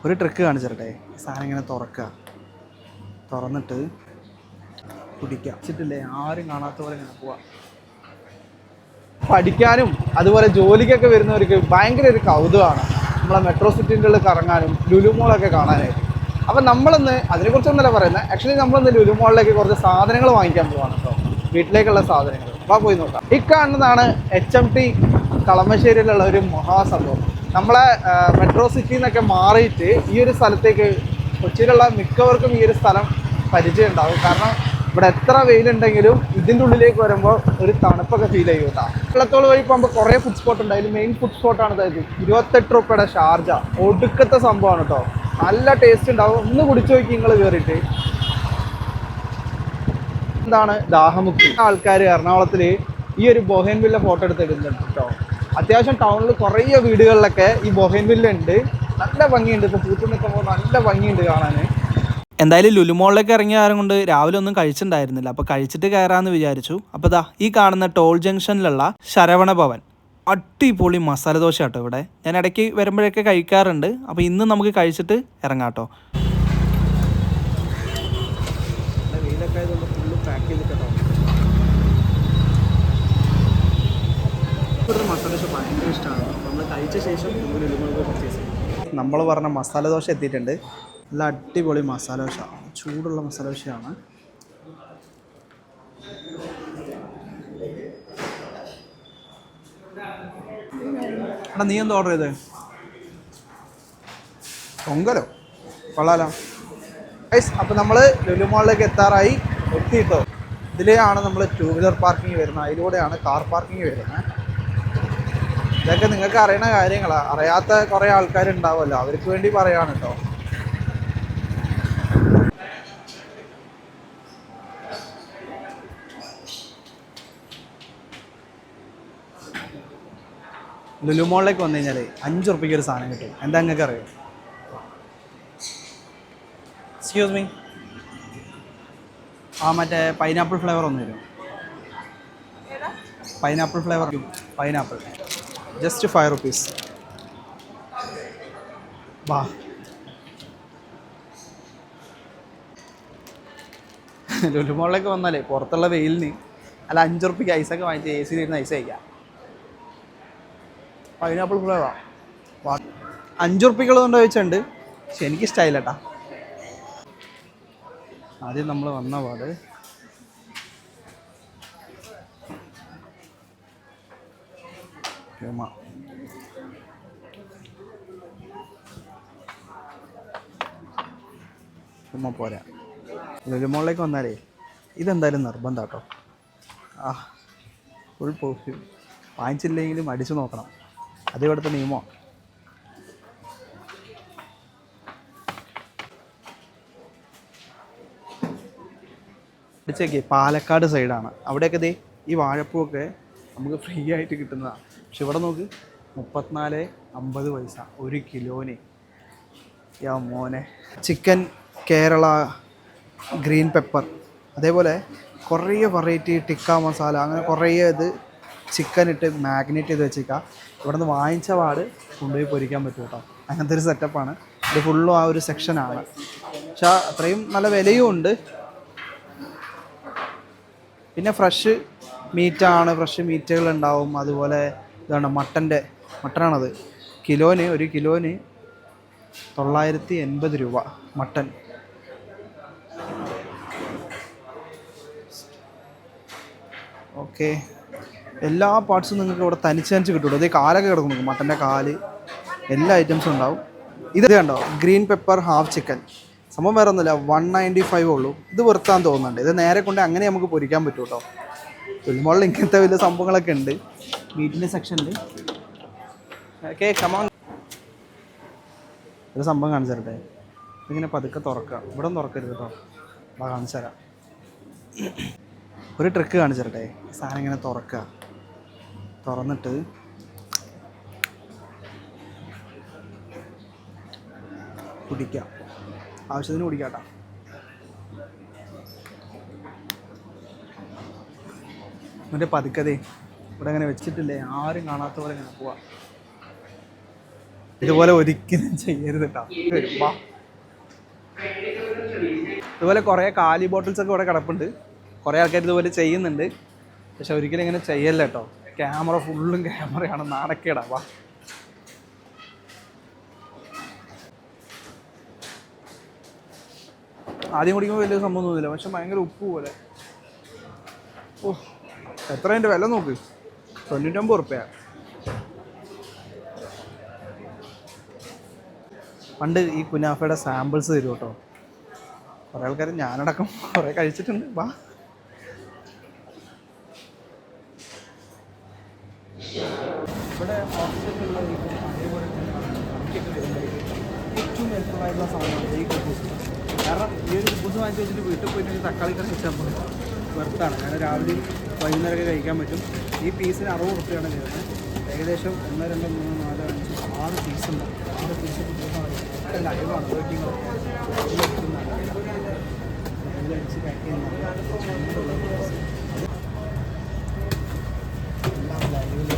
ഒരു ട്രിക്ക് കാണിച്ചിട്ടെ. സാധനം ഇങ്ങനെ തുറന്നിട്ട് കുടിക്കുക. വെച്ചിട്ടില്ലേ ആരും കാണാത്ത പോലെ ഇങ്ങനെ പോവാ. പഠിക്കാനും അതുപോലെ ജോലിക്കൊക്കെ വരുന്നവർക്ക് ഭയങ്കര ഒരു കൗതുകമാണ് നമ്മളെ മെട്രോ സിറ്റിൻ്റെ ഉള്ളിൽ കറങ്ങാനും ലുലു മോളൊക്കെ കാണാനായിട്ട്. അപ്പം നമ്മളിന്ന് അതിനെക്കുറിച്ചൊന്നുമല്ല പറയുന്നത്. ആക്ച്വലി നമ്മളിന്ന് ലുലു മോളിലേക്ക് കുറച്ച് സാധനങ്ങൾ വാങ്ങിക്കാൻ പോവാണ് കേട്ടോ. വീട്ടിലേക്കുള്ള സാധനങ്ങൾ. അപ്പോൾ പോയി നോക്കാം. ഈ കാണുന്നതാണ് HMT കളമശ്ശേരിയിലുള്ള ഒരു മഹാസംഭവം. നമ്മളെ മെട്രോ സിറ്റിയിൽ നിന്നൊക്കെ മാറിയിട്ട് ഈ ഒരു സ്ഥലത്തേക്ക് കൊച്ചിയിലുള്ള മിക്കവർക്കും ഈ ഒരു സ്ഥലം പരിചയം ഉണ്ടാവും. കാരണം ഇവിടെ എത്ര വെയിലുണ്ടെങ്കിലും ഇതിൻ്റെ ഉള്ളിലേക്ക് വരുമ്പോൾ ഒരു തണുപ്പൊക്കെ ഫീൽ ചെയ്യും കേട്ടോ. വെള്ളത്തോൾ വഴി പോകുമ്പോൾ കുറേ ഫുഡ് സ്പോട്ട് ഉണ്ട്. അതിൽ മെയിൻ ഫുഡ് സ്പോട്ടാണ് അതായത് 28 രൂപയുടെ ഷാർജ. ഒടുക്കത്തെ സംഭവമാണ് കേട്ടോ. നല്ല ടേസ്റ്റ് ഉണ്ടാവും. ഒന്ന് കുടിച്ചു നോക്കി നിങ്ങൾ കയറിയിട്ട്. എന്താണ് ദാഹമുക്തി. ആൾക്കാർ എറണാകുളത്തിൽ ഈ ഒരു ബൊഹേൻവില്ല ഫോട്ടോ എടുത്തിടുന്നുണ്ട് കേട്ടോ. അത്യാവശ്യം ടൗണിൽ കുറേ വീടുകളിലൊക്കെ ഈ ബൊഹേൻവില്ല ഉണ്ട്. നല്ല ഭംഗിയുണ്ട്. ഇപ്പോൾ പൂത്തു നിൽക്കുമ്പോൾ നല്ല ഭംഗിയുണ്ട് കാണാൻ. എന്തായാലും ലുലുമോളിലേക്ക് ഇറങ്ങിയ ആരും കൊണ്ട് രാവിലെ ഒന്നും കഴിച്ചിട്ടുണ്ടായിരുന്നില്ല. അപ്പോൾ കഴിച്ചിട്ട് കയറാമെന്ന് വിചാരിച്ചു. അപ്പോൾ ദാ ഈ കാണുന്ന ടോൾ ജംഗ്ഷനിലുള്ള ശരവണ ഭവൻ അടിപൊളി മസാല ദോശ കേട്ടോ. ഇവിടെ ഞാൻ ഇടയ്ക്ക് വരുമ്പോഴൊക്കെ കഴിക്കാറുണ്ട്. അപ്പോൾ ഇന്ന് നമുക്ക് കഴിച്ചിട്ട് ഇറങ്ങാം കേട്ടോ. വെയിലൊക്കെ ആയതുകൊണ്ട് ഫുള്ള് പാക്ക് ചെയ്തിട്ടോ. മസാല ദോശ ഭയങ്കര ഇഷ്ടമാണ്. നമ്മൾ കഴിച്ച ശേഷം ലുലുമോളിൽ പർച്ചേസ് ചെയ്യും. നമ്മൾ പറഞ്ഞ മസാല ദോശ എത്തിയിട്ടുണ്ട്. നല്ല അടിപൊളി മസാല ദോശ, ചൂടുള്ള മസാല ദോശയാണ്. എടാ നീ എന്താ ഓർഡർ ചെയ്തേ? പൊങ്കലോ? കൊള്ളാലോ. ഗൈസ്, അപ്പോൾ നമ്മൾ ലുലുമോളിലേക്ക് എത്തിയിട്ടോ. ഇതിലെയാണ് നമ്മൾ 2 വീലർ പാർക്കിംഗ് വരുന്നത്. അതിലൂടെയാണ് കാർ പാർക്കിംഗ് വരുന്നത്. ഇതൊക്കെ നിങ്ങൾക്ക് അറിയണ കാര്യങ്ങളാണ്. അറിയാത്ത കുറേ ആൾക്കാരുണ്ടാവുമല്ലോ, അവർക്ക് വേണ്ടി പറയാണ് കേട്ടോ. ലുലുമോളിലേക്ക് വന്നു കഴിഞ്ഞാൽ 5 ഉറുപ്പിക്ക് ഒരു സാധനം കിട്ടും. എന്താ നിങ്ങൾക്ക് അറിയാം? എക്സ്ക്യൂസ് മീ, മറ്റേ പൈനാപ്പിൾ ഫ്ലേവർ ഒന്ന് തരും. Pineapple flavour, pineapple just 5 rupees. വാ, ലുലുമോളിലേക്ക് വന്നാലേ പുറത്തുള്ള വെയിലിന് അല്ല 5 ഉറുപ്പിക്ക് ഐസൊക്കെ വാങ്ങിച്ച് AC ഇരുന്ന് ഐസ് കഴിക്കാം. പൈനാപ്പിൾ ഫ്ലേവർ 5 ഉറുപ്പിക്കുള്ളതുകൊണ്ട് ചോദിച്ചിട്ടുണ്ട്. പക്ഷെ എനിക്കിഷ്ടമായില്ല കേട്ടാ. ആദ്യം നമ്മൾ വന്ന പാട് ചുമ്മാ പോരാ. ലുലുമോളിലേക്ക് വന്നാലേ ഇതെന്തായാലും നിർബന്ധം കേട്ടോ. ഫുൾ പെർഫ്യൂം വാങ്ങിച്ചില്ലെങ്കിലും അടിച്ചു നോക്കണം. അത് ഇവിടുത്തെ നിയമമാണ്. അടിച്ചേക്ക് പാലക്കാട് സൈഡാണ്. അവിടെയൊക്കെ ദേ ഈ വാഴപ്പൂവൊക്കെ നമുക്ക് ഫ്രീ ആയിട്ട് കിട്ടുന്നതാണ്. പക്ഷെ ഇവിടെ നോക്ക് 34.50 പൈസ 1 കിലോന്. യാ മോനെ. ചിക്കൻ കേരള ഗ്രീൻ പെപ്പർ, അതേപോലെ കുറേ വെറൈറ്റി ടിക്ക മസാല, അങ്ങനെ കുറേ ഇത് ചിക്കൻ ഇട്ട് മാഗ്നേറ്റ് ചെയ്ത് വെച്ചേക്കാം. ഇവിടെ നിന്ന് വാങ്ങിച്ച പാട് കൊണ്ടുപോയി പൊരിക്കാൻ പറ്റും കേട്ടോ. അങ്ങനത്തെ ഒരു സെറ്റപ്പാണ്. ഇത് ഫുള്ളും ആ ഒരു സെക്ഷനാണ്. പക്ഷെ അത്രയും നല്ല വിലയും ഉണ്ട്. പിന്നെ ഫ്രഷ് മീറ്റാണ്, ഫ്രഷ് മീറ്റുകൾ ഉണ്ടാവും. അതുപോലെ ഇതാണ് മട്ടനാണത്. 1 കിലോന് 980 രൂപ മട്ടൻ. ഓക്കെ, എല്ലാ പാർട്സും നിങ്ങൾക്ക് ഇവിടെ തനിച്ച് കിട്ടുള്ളൂ. അതേ കാലൊക്കെ കിടക്കും, മട്ടൻ്റെ കാല്, എല്ലാ ഐറ്റംസും ഉണ്ടാവും. ഇത് കണ്ടോ, ഗ്രീൻ പെപ്പർ ഹാഫ് ചിക്കൻ. സംഭവം വേറെ ഒന്നുമില്ല, 195 ഉള്ളൂ. ഇത് വെറുത്താൻ തോന്നുന്നുണ്ട്. ഇത് നേരെ കൊണ്ട് അങ്ങനെ നമുക്ക് പൊരിക്കാൻ പറ്റും കേട്ടോ. ലുലുമോളിൽ ഇങ്ങനത്തെ വലിയ സംഭവങ്ങളൊക്കെ ഉണ്ട് മീറ്റിൻ്റെ സെക്ഷനിൽ. Okay, come on. ഒരു സംഭവം കാണിച്ചു തരട്ടെ. ഇതിങ്ങനെ പതുക്കെ തുറക്കുക. ഇവിടെ തുറക്കരുത് കേട്ടോ. കാണിച്ചു തരാം. ഒരു ട്രിക്ക് കാണിച്ചു തരട്ടെ. സാധനം ഇങ്ങനെ തുറന്നിട്ട് കുടിക്കാം. ആവശ്യത്തിന് കുടിക്കാട്ടോ. മറ്റേ പതുക്കതേ ഇവിടെ അങ്ങനെ വെച്ചിട്ടില്ലേ ആരും കാണാത്ത പോലെ ഇങ്ങനെ പോവാ. ഇതുപോലെ ഒരിക്കലും ചെയ്യരുത് കേട്ടോ. ഇതുപോലെ കുറേ കാലി ബോട്ടിൽസ് ഒക്കെ ഇവിടെ കിടപ്പുണ്ട്. കുറേ ആൾക്കാർ ഇതുപോലെ ചെയ്യുന്നുണ്ട്. പക്ഷെ ഒരിക്കലും ഇങ്ങനെ ചെയ്യല്ല കേട്ടോ. ക്യാമറ ഫുള്ളും ക്യാമറയാണ്, നാണക്കേടാ. വാ, ആദ്യം കുടിക്കുമ്പോൾ വലിയ സംഭവം തോന്നില്ല, പക്ഷെ ഭയങ്കര ഉപ്പ് പോലെ. ഓ, എത്ര അതിൻ്റെ വില നോക്ക്, 99 റുപ്യ. പണ്ട് ഈ കുനാഫയുടെ സാമ്പിൾസ് തരും കേട്ടോ. കുറേ ആൾക്കാർ, ഞാനടക്കം കുറേ കഴിച്ചിട്ടുണ്ട്. വാ, ഇവിടെ ഹോസ്പിറ്റലിലുള്ള അതേപോലെ തന്നെ പണിക്കൊക്കെ വരുമ്പോഴേക്കും ഏറ്റവും ഹെൽപ്ഫുള്ളായിട്ടുള്ള സാധനമാണ് ഈ കുബൂസ്. കാരണം ഈ ഒരു കുബൂസ് വാങ്ങിച്ച് വെച്ചിട്ട് വീട്ടിൽ പോയിട്ട് തക്കാളി കറി വെച്ചാൽ പോലും വെറുത്താണ്. കാരണം രാവിലെ വൈകുന്നേരമൊക്കെ കഴിക്കാൻ പറ്റും. ഈ പീസിന് 60 റുപ്യാണ് വരുന്നത്. ഏകദേശം 1, 2, 3, 4, 5, 6 പീസുണ്ട്. 6 പീസ് കുബൂസാണ്. ഒക്കെ ലൈവാണ്, വർക്കിംഗ് അടിച്ച് പാക്ക് ചെയ്യുന്നത്. എല്ലാം ലൈവിൽ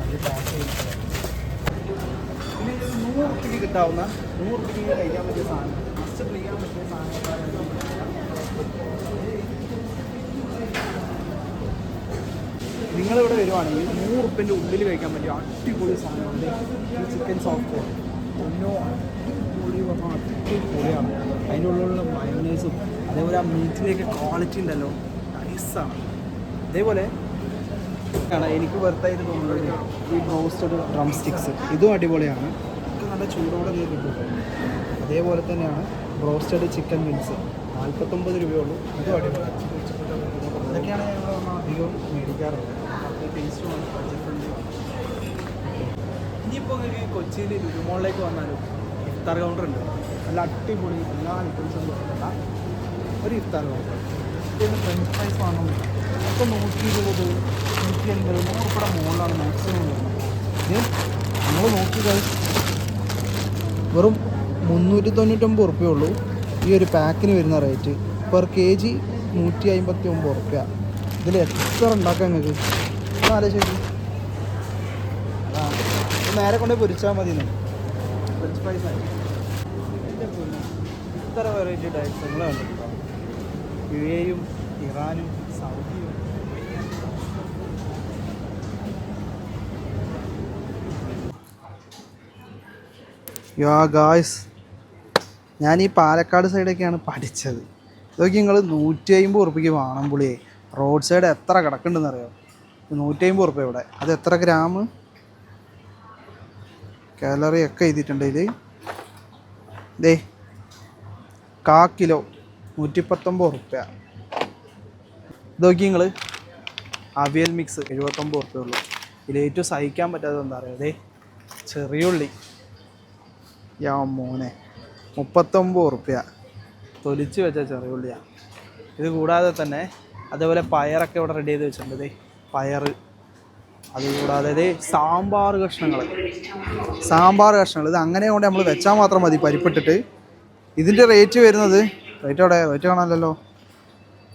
അത് പാക്ക് ചെയ്യുന്നത്. പിന്നെ 100 റുപ്യക്ക് കിട്ടാവുന്ന, 100 റുപ്യക്ക് കഴിക്കാൻ പറ്റിയ സാധനം, മസ്റ്റ് കഴിക്കാൻ പറ്റിയ സാധനങ്ങളാണ്. നിങ്ങളിവിടെ വരുവാണെങ്കിൽ 100 റുപ്യൻ്റെ ഉള്ളിൽ കഴിക്കാൻ പറ്റിയ അടിപൊളി സാധനമുണ്ട്. ഈ ചിക്കൻ സോഫ്റ്റ് ഒന്നോ അടിപൊളി പറഞ്ഞാൽ അടിപൊളിയാണ്. അതിൻ്റെ ഉള്ളിലുള്ള മയോണൈസും അതേപോലെ ആ മീറ്റിലേക്ക് ക്വാളിറ്റി ഉണ്ടല്ലോ, നൈസാണ്. അതേപോലെ ആണ് എനിക്ക് വെറുതായിട്ട് തോന്നുന്നത് ഈ ബ്രോസ്റ്റഡ് ഡ്രം സ്റ്റിക്സ്. ഇതും അടിപൊളിയാണ്, ഒക്കെ നല്ല ചൂടോടെ നീ കിട്ടും. അതേപോലെ തന്നെയാണ് ബ്രോസ്റ്റഡ് ചിക്കൻ വിങ്സ്, 49 രൂപയുള്ളൂ. ഇതും അടിപൊളിയാണ്. ഇതൊക്കെയാണ് ഞങ്ങൾ അധികം മേടിക്കാറുള്ളത്. ടേസ്റ്റുമാണ്, ബഡ്ജറ്റ് ഫ്രണ്ട്ലിയാണ്. ഇനിയിപ്പോൾ ഈ കൊച്ചിയിൽ ലുലുമോളിലേക്ക് വന്നാലും ഇഫ്താർ കൗണ്ടർ ഉണ്ട്. നല്ല അടിപൊളി എല്ലാ ഐറ്റംസും കൊടുക്കുന്ന ഒരു ഇഫ്താർ കൗണ്ടർ. ഇതിന് ഫ്രഞ്ച് ഫ്രൈസ് വാങ്ങാൻ പറ്റും. ഇപ്പോൾ 120, 180, 100 റുപ്യയുടെ മുകളിലാണ് മാക്സിമം വരുന്നത്. ഇത് നമ്മൾ നോക്കിയത് വെറും 399 റുപ്യയുള്ളൂ ഈ ഒരു പാക്കിന് വരുന്ന റേറ്റ്. പെർ kg 159 റുപ്യ. ഇതിൽ എത്ര ഉണ്ടാക്കാം നിങ്ങൾക്ക്? ആലോചിച്ചു. നേരെ കൊണ്ടേ പൊരിച്ചാൽ മതി. ഫ്രഞ്ച് ഫ്രൈസ് ആയി ഇത്ര വെറൈറ്റി ടൈപ്സ് നിങ്ങൾ കണ്ടിട്ടുണ്ടോ? UAE-യും ഇറാനും സൗദിയും. യാ ഗായ്സ്, ഞാൻ ഈ പാലക്കാട് സൈഡൊക്കെയാണ് പഠിച്ചത്. ഇതൊക്കെ നിങ്ങൾ 150 റുപ്യക്ക് വാണം പുളിയെ. റോഡ് സൈഡ് എത്ര കിടക്കുന്നുണ്ടെന്ന് അറിയാം. 150 റുപ്യ ഇവിടെ. അത് എത്ര ഗ്രാം, കാലറി ഒക്കെ എഴുതിയിട്ടുണ്ട് ഇതിൽ. ദേ 1/4 കിലോ 119 റുപ്യ. ഇതൊക്കെ നിങ്ങൾ അവിയൽ മിക്സ് 79 റുപ്യ ഉള്ളൂ. ഇതിൽ ഏറ്റവും സഹിക്കാൻ പറ്റാത്തത് എന്താ പറയുക, ദേ ചെറിയുള്ളി. യാ മോനെ 39 റുപ്യ തൊലിച്ച് വെച്ച ചെറിയുള്ളിയാണ്. ഇത് കൂടാതെ തന്നെ അതേപോലെ പയറൊക്കെ ഇവിടെ റെഡി ചെയ്ത് വെച്ചിട്ടുണ്ട്. ദേ പയർ. അതുകൂടാതെ ദേ സാമ്പാർ കഷ്ണങ്ങൾ. ഇത് അങ്ങനെ കൊണ്ട് നമ്മൾ വെച്ചാൽ മാത്രം മതി പരിപ്പിട്ടിട്ട്. ഇതിൻ്റെ റേറ്റ് വരുന്നത്, റേറ്റ് കാണാമല്ലോ,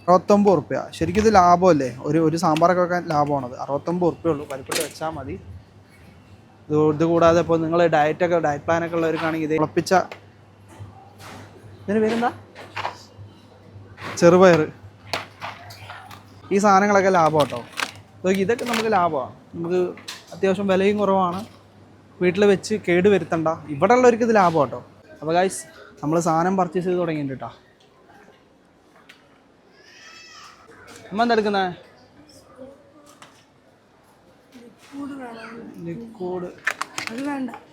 69 റുപ്യ. ശരിക്കും ഇത് ലാഭമല്ലേ? ഒരു സാമ്പാറൊക്കെ വെക്കാൻ ലാഭമാണത്. 69 റുപ്യ ഉള്ളൂ, പരിപ്പിട്ട് വെച്ചാൽ മതി. ഇത് കൂടാതെ ഇപ്പോൾ നിങ്ങൾ ഡയറ്റ് പ്ലാനൊക്കെ ഉള്ളവർക്കാണെങ്കിൽ ഇത് ഉളപ്പിച്ച, ഇതിന് പേരെന്താ, ചെറുപയർ. ഈ സാധനങ്ങളൊക്കെ ലാഭം കേട്ടോ. ഇതൊക്കെ നമുക്ക് ലാഭമാണ്. നമുക്ക് അത്യാവശ്യം വിലയും കുറവാണ്. വീട്ടിൽ വെച്ച് കേട് വരുത്തണ്ട. ഇവിടെ ഉള്ളവർക്ക് ഇത് ലാഭം കേട്ടോ. അപ്പോൾ ഗൈസ്, നമ്മൾ സാധനം പർച്ചേസ് ചെയ്ത് തുടങ്ങിയിട്ടുണ്ട് കേട്ടോ. അമ്മ എന്താ എടുക്കുന്നത്? ലിക്വിഡ്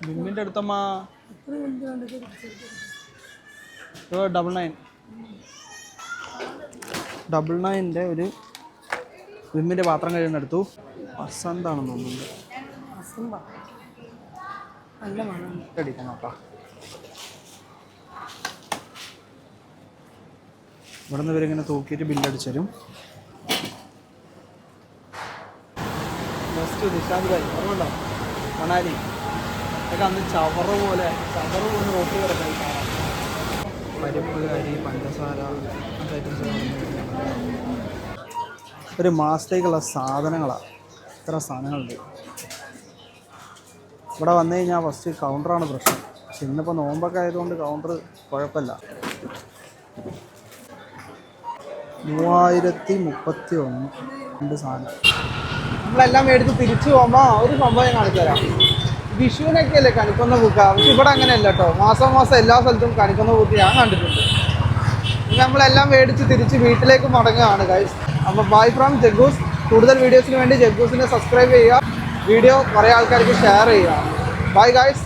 വിമ്മിൻ്റെ അടുത്തമ്മ 99 ഒരു വിമ്മിൻ്റെ പാത്രം കഴിയുന്നെടുത്തു. വസന്താണെന്ന് തോന്നുന്നുണ്ട്. അടിക്കണം കേട്ടോ. ഇവിടെ നിന്ന് ഇവരിങ്ങനെ തൂക്കിയിട്ട് ബില്ലടിച്ചു തരും. നെക്സ്റ്റ് നിശാന്ത് ഭായി ഓർമ്മയുണ്ടോ? മണാലി ഒക്കെ അന്ന് ചവറ് പോലെ റോട്ടിൽ കിടക്കാൻ കാണാം. പരിപ്പ്, അരി, പഞ്ചസാര, അങ്ങനത്തെ ഐറ്റംസ്. ഒരു മാസത്തേക്കുള്ള സാധനങ്ങളാണ്. ഇത്ര സാധനങ്ങളുണ്ട്. ഇവിടെ വന്നു കഴിഞ്ഞാൽ ഫസ്റ്റ് കൗണ്ടറാണ് പ്രശ്നം. പക്ഷെ ഇന്നിപ്പോൾ നോമ്പൊക്കെ ആയതുകൊണ്ട് കൗണ്ടർ കുഴപ്പമില്ല. 3031 രണ്ട് സാധനം നമ്മളെല്ലാം മേടിച്ച് തിരിച്ചു പോകുമ്പോൾ ഒരു സംഭവം കാണിച്ചു തരാം. വിഷുവിനൊക്കെ അല്ലേ കണിക്കൊന്ന പൂക്ക, പക്ഷെ ഇവിടെ അങ്ങനെയല്ല കേട്ടോ. മാസം മാസം എല്ലാ സ്ഥലത്തും കണിക്കൊന്ന പൂക്ക് ഞാൻ കണ്ടിട്ടുണ്ട്. നമ്മളെല്ലാം മേടിച്ച് തിരിച്ച് വീട്ടിലേക്ക് മടങ്ങുകയാണ് ഗൈസ്. അപ്പോൾ ബൈ ഫ്രം ജഗ്ഗൂസ്. കൂടുതൽ വീഡിയോസിന് വേണ്ടി ജഗ്ഗൂസിനെ സബ്സ്ക്രൈബ് ചെയ്യുക, വീഡിയോ കുറേ ആൾക്കാർക്ക് ഷെയർ ചെയ്യുക. Bye guys.